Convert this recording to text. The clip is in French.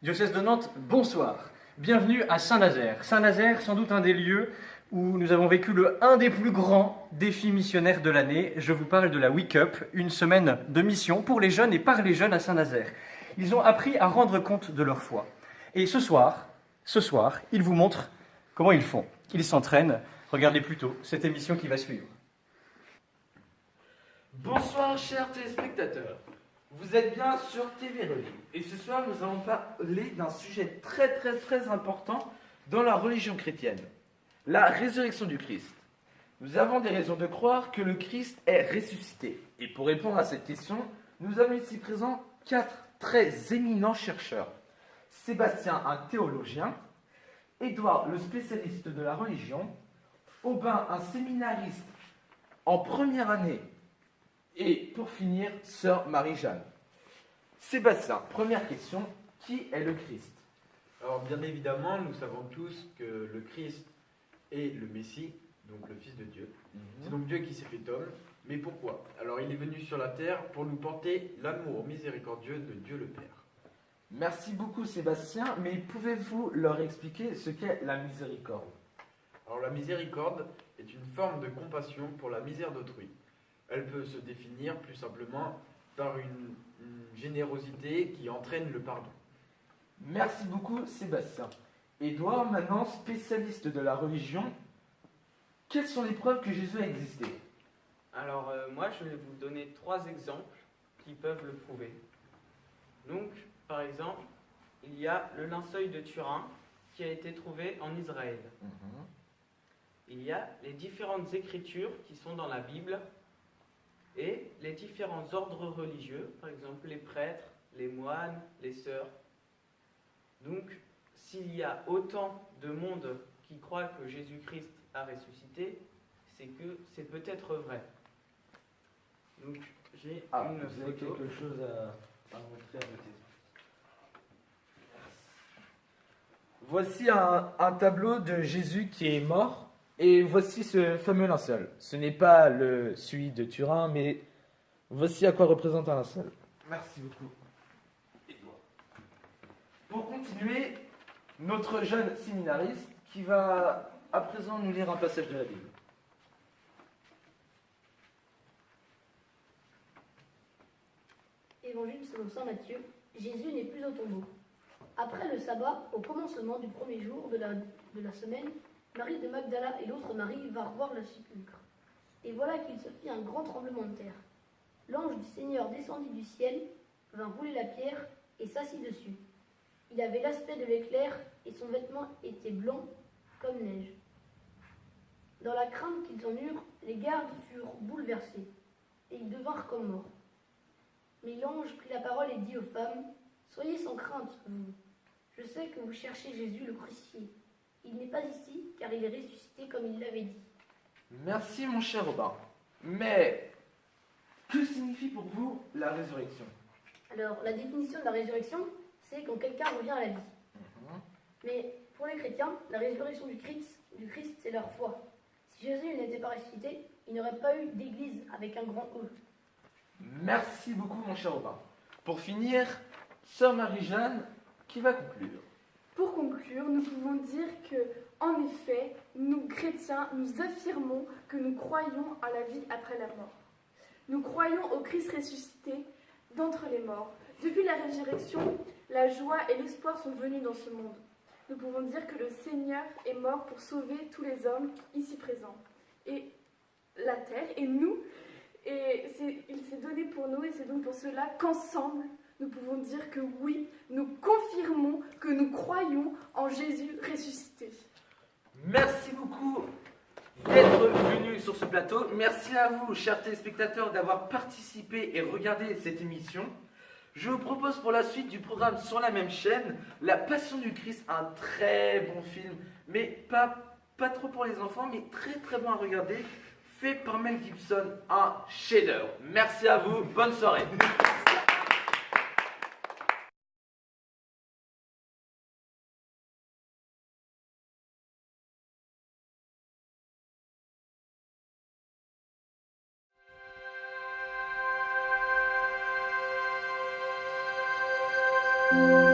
Diocèse de Nantes, bonsoir. Bienvenue à Saint-Nazaire. Saint-Nazaire, sans doute un des lieux où nous avons vécu un des plus grands défis missionnaires de l'année. Je vous parle de la Week Up, une semaine de mission pour les jeunes et par les jeunes à Saint-Nazaire. Ils ont appris à rendre compte de leur foi. Et ce soir, ils vous montrent comment ils font. Ils s'entraînent. Regardez plutôt cette émission qui va suivre. Bonsoir chers téléspectateurs, vous êtes bien sur TV Relais et ce soir nous allons parler d'un sujet très important dans la religion chrétienne, la résurrection du Christ. Nous avons des raisons de croire que le Christ est ressuscité et pour répondre à cette question, nous avons ici présents 4 très éminents chercheurs. Sébastien, un théologien, Édouard, le spécialiste de la religion, Aubin, un séminariste en première année. Et pour finir, sœur Marie-Jeanne. Sébastien, première question, qui est le Christ? Alors bien évidemment, nous savons tous que le Christ est le Messie, donc le Fils de Dieu. C'est donc Dieu qui s'est fait homme. Mais pourquoi? Alors il est venu sur la terre pour nous porter l'amour miséricordieux de Dieu le Père. Merci beaucoup Sébastien, mais pouvez-vous leur expliquer ce qu'est la miséricorde? Alors la miséricorde est une forme de compassion pour la misère d'autrui. Elle peut se définir plus simplement par une générosité qui entraîne le pardon. Merci beaucoup Sébastien. Édouard, maintenant spécialiste de la religion, quelles sont les preuves que Jésus a existé? Alors moi je vais vous donner 3 exemples qui peuvent le prouver. Donc par exemple, il y a le linceul de Turin qui a été trouvé en Israël. Il y a les différentes écritures qui sont dans la Bible et les différents ordres religieux, par exemple les prêtres, les moines, les sœurs. Donc, s'il y a autant de monde qui croit que Jésus-Christ a ressuscité, c'est que c'est peut-être vrai. Donc, j'ai une vous avez photo. quelque chose à montrer à côté. Voici un tableau de Jésus qui est mort. Et voici ce fameux linceul. Ce n'est pas celui de Turin, mais voici à quoi représente un linceul. Merci beaucoup. Pour continuer, notre jeune séminariste qui va à présent nous lire un passage de la Bible. Évangile selon saint Matthieu, Jésus n'est plus au tombeau. Après le sabbat, au commencement du premier jour de la semaine, Marie de Magdala et l'autre Marie vinrent voir le sépulcre. Et voilà qu'il se fit un grand tremblement de terre. L'ange du Seigneur descendit du ciel, vint rouler la pierre et s'assit dessus. Il avait l'aspect de l'éclair et son vêtement était blanc comme neige. Dans la crainte qu'ils en eurent, les gardes furent bouleversés et ils devinrent comme morts. Mais l'ange prit la parole et dit aux femmes, « Soyez sans crainte, vous. Je sais que vous cherchez Jésus le crucifié. Il n'est pas ici, car il est ressuscité comme il l'avait dit. » Merci mon cher Robin. Mais que signifie pour vous la résurrection? Alors, la définition de la résurrection, c'est quand quelqu'un revient à la vie. Mais pour les chrétiens, la résurrection du Christ, c'est leur foi. Si Jésus n'était pas ressuscité, il n'y aurait pas eu d'église avec un grand E. Merci beaucoup mon cher Robin. Pour finir, sœur Marie-Jeanne, qui va conclure. Pour conclure, nous pouvons dire que, en effet, nous chrétiens, nous affirmons que nous croyons à la vie après la mort. Nous croyons au Christ ressuscité d'entre les morts. Depuis la résurrection, la joie et l'espoir sont venus dans ce monde. Nous pouvons dire que le Seigneur est mort pour sauver tous les hommes ici présents. Et la terre, et nous, il s'est donné pour nous, et c'est donc pour cela qu'ensemble, nous pouvons dire que oui, nous confirmons que nous croyons en Jésus ressuscité. Merci beaucoup d'être venus sur ce plateau. Merci à vous, chers téléspectateurs, d'avoir participé et regardé cette émission. Je vous propose pour la suite du programme sur la même chaîne, La Passion du Christ, un très bon film, mais pas trop pour les enfants, mais très bon à regarder, fait par Mel Gibson, un chef-d'œuvre. Merci à vous, bonne soirée. Thank